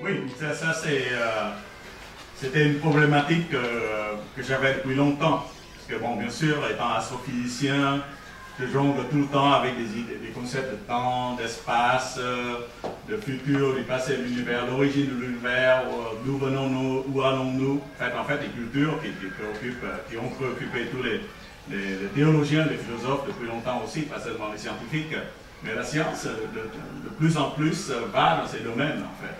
Oui, c'était une problématique que j'avais depuis longtemps. Parce que, bon, bien sûr, étant astrophysicien, je jongle tout le temps avec des concepts de temps, d'espace, de futur, du passé de l'univers, l'origine de l'univers, d'où venons-nous, où allons-nous. En fait, des cultures qui ont préoccupé tous les théologiens, les philosophes depuis longtemps aussi, pas seulement les scientifiques. Mais la science, de plus en plus, va dans ces domaines, en fait.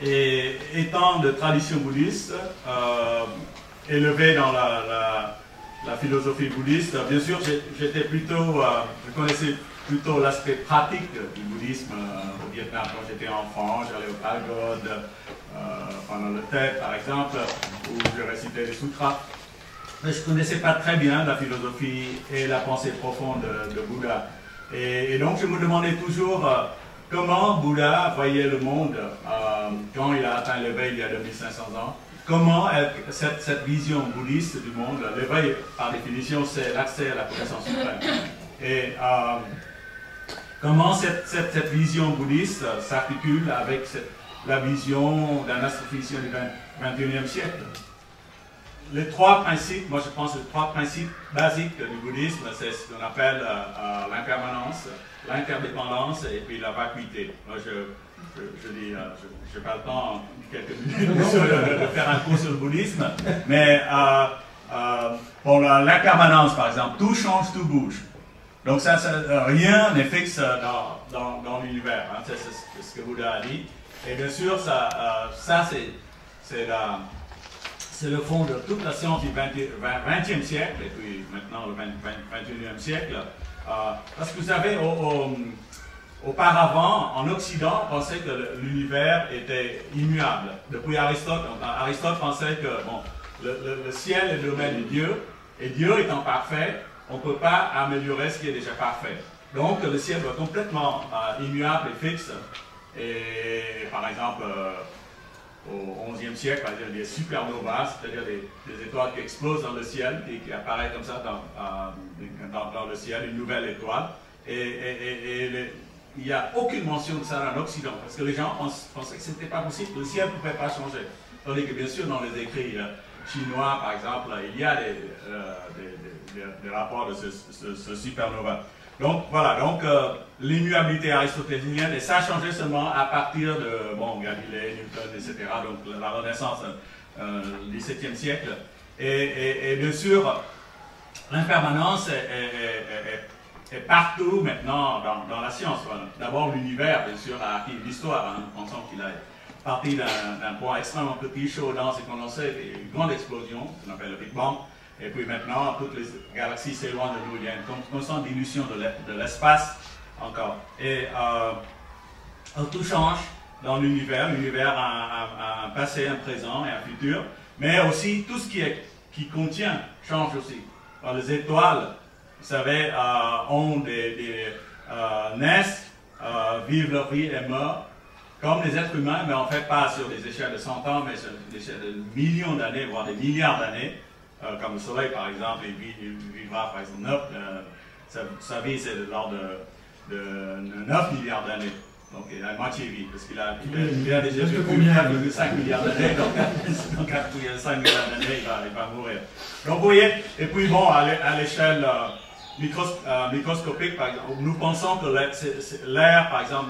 Et étant de tradition bouddhiste, élevé dans la philosophie bouddhiste, bien sûr, je connaissais plutôt l'aspect pratique du bouddhisme au Vietnam. Quand j'étais enfant, j'allais au pagode, pendant le Tet, par exemple, où je récitais les sutras. Mais je ne connaissais pas très bien la philosophie et la pensée profonde de Bouddha. Et donc, je me demandais toujours comment Bouddha voyait le monde quand il a atteint l'éveil il y a 2500 ans. Comment cette vision bouddhiste du monde, l'éveil par définition c'est l'accès à la connaissance suprême. Et comment cette vision bouddhiste s'articule avec la vision d'un astrophysicien du XXIe siècle. Les trois principes, moi je pense que les trois principes basiques du bouddhisme, c'est ce qu'on appelle l'impermanence, l'interdépendance et puis la vacuité. Moi je dis, je n'ai pas le temps en quelques minutes de faire un cours sur le bouddhisme, mais pour l'impermanence par exemple, tout change, tout bouge. Donc rien n'est fixe dans l'univers, hein, c'est ce que Bouddha a dit. Et bien sûr, c'est le fond de toute la science du XXe siècle, et puis maintenant le XXIe siècle. Parce que vous savez, auparavant, en Occident, on pensait que l'univers était immuable. Depuis Aristote, Aristote pensait que bon, le ciel est le domaine de Dieu, et Dieu étant parfait, on ne peut pas améliorer ce qui est déjà parfait. Donc le ciel doit être complètement immuable et fixe. Et par exemple, au XIe siècle, par exemple, des supernovas, c'est-à-dire des étoiles qui explosent dans le ciel et qui apparaissent comme ça dans le ciel, une nouvelle étoile. Et il n'y a aucune mention de ça en Occident, parce que les gens pensaient que ce n'était pas possible, le ciel ne pouvait pas changer. Tandis que bien sûr, dans les écrits chinois, par exemple, il y a des rapports de ce supernova. Donc voilà, l'immuabilité aristotélicienne, et ça a changé seulement à partir de Galilée, Newton, etc. Donc la Renaissance du XVIIe siècle. Et bien sûr, l'impermanence est partout maintenant dans la science. Voilà. D'abord l'univers, bien sûr, a acquis l'histoire, hein, pensant qu'il a parti d'un point extrêmement petit, chaud, dense et condensé, et une grande explosion, qu'on appelle le Big Bang. Et puis maintenant, toutes les galaxies s'éloignent de nous, il y a une constante dilution de l'espace encore. Et tout change dans l'univers. L'univers a un passé, un présent et un futur. Mais aussi, tout ce qui contient change aussi. Alors, les étoiles, vous savez, naissent, vivent leur vie et meurent, comme les êtres humains, mais en fait pas sur des échelles de 100 ans, mais sur des échelles de millions d'années, voire des milliards d'années. Comme le Soleil, par exemple, il vivra, par exemple, sa vie, c'est de l'ordre de 9 milliards d'années. Donc, il a la moitié vie, parce qu'il a déjà vécu 1,5 milliard d'années, donc après 5 milliards d'années, il va mourir. Donc, vous voyez, et puis bon, à l'échelle microscopique, par exemple, nous pensons que l'air, par exemple,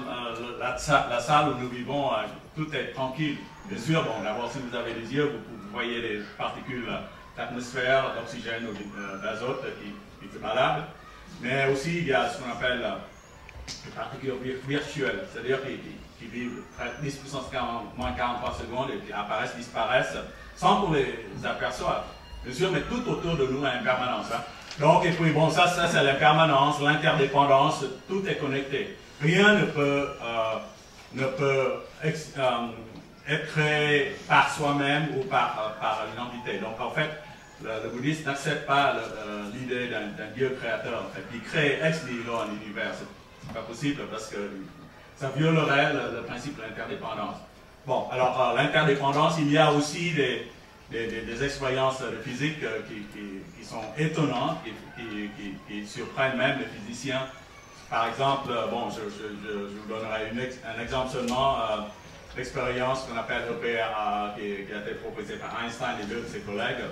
la salle où nous vivons, tout est tranquille. Bien sûr, bon, d'abord, si vous avez les yeux, vous voyez les particules d'atmosphère, d'oxygène ou d'azote qui se baladent. Mais aussi, il y a ce qu'on appelle les particules virtuelles, c'est-à-dire qui vivent 10 puissance moins 43 secondes et qui apparaissent, disparaissent, sans qu'on les aperçoive. Bien sûr, mais tout autour de nous a une permanence. Hein. Donc, et puis bon, ça c'est la permanence, l'interdépendance, tout est connecté. Rien ne peut être créé par soi-même ou par une entité. Donc, en fait, le bouddhisme n'accepte pas l'idée d'un Dieu créateur, en fait, qui crée ex nihilo un univers. C'est pas possible parce que ça violerait le principe de l'interdépendance. Bon, alors l'interdépendance, il y a aussi des expériences de physique qui sont étonnantes, qui surprennent même les physiciens, par exemple, bon, je vous donnerai un exemple seulement, l'expérience qu'on appelle EPR, qui a été proposée par Einstein et deux de ses collègues,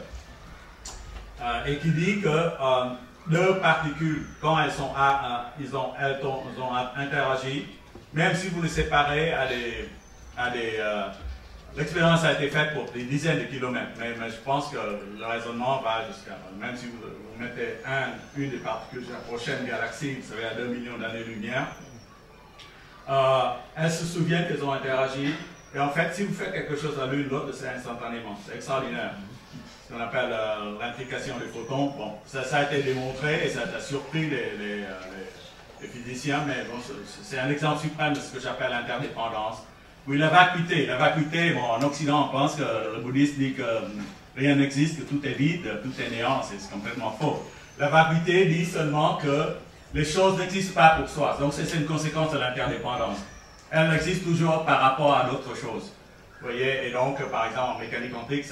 et qui dit que deux particules, quand elles ont interagi, même si vous les séparez l'expérience a été faite pour des dizaines de kilomètres, mais je pense que le raisonnement va jusqu'à, même si vous mettez une des particules sur la prochaine galaxie, vous savez, à 2 millions d'années-lumière, elles se souviennent qu'elles ont interagi, et en fait, si vous faites quelque chose à l'une, l'autre, c'est instantanément, c'est extraordinaire. Ce qu'on appelle l'intrication des photons, bon, ça a été démontré, et ça a surpris les physiciens, mais bon, c'est un exemple suprême de ce que j'appelle l'interdépendance. Oui, la vacuité, bon, en Occident, on pense que le bouddhisme dit que rien n'existe, que tout est vide, tout est néant, c'est complètement faux. La vacuité dit seulement que les choses n'existent pas pour soi, donc c'est une conséquence de l'interdépendance. Elles existent toujours par rapport à d'autres choses. Vous voyez, et donc, par exemple, en mécanique quantique,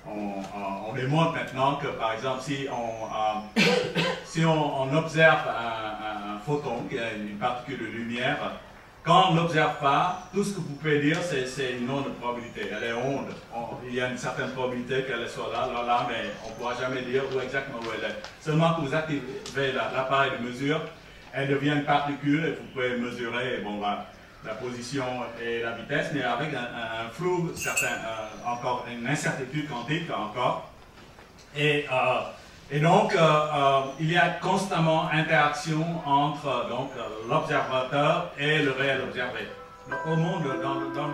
on démontre maintenant que, par exemple, si on observe un photon, qui est une particule de lumière, quand on ne l'observe pas, tout ce que vous pouvez dire, c'est une onde de probabilité. Elle est onde. Il y a une certaine probabilité qu'elle soit là, mais on ne pourra jamais dire exactement où elle est. Seulement que vous activez l'appareil de mesure, elle devient une particule et vous pouvez mesurer bon, la position et la vitesse, mais avec un flou certain, encore une incertitude quantique encore. Et donc, il y a constamment interaction entre l'observateur et le réel observé. Donc, au monde, dans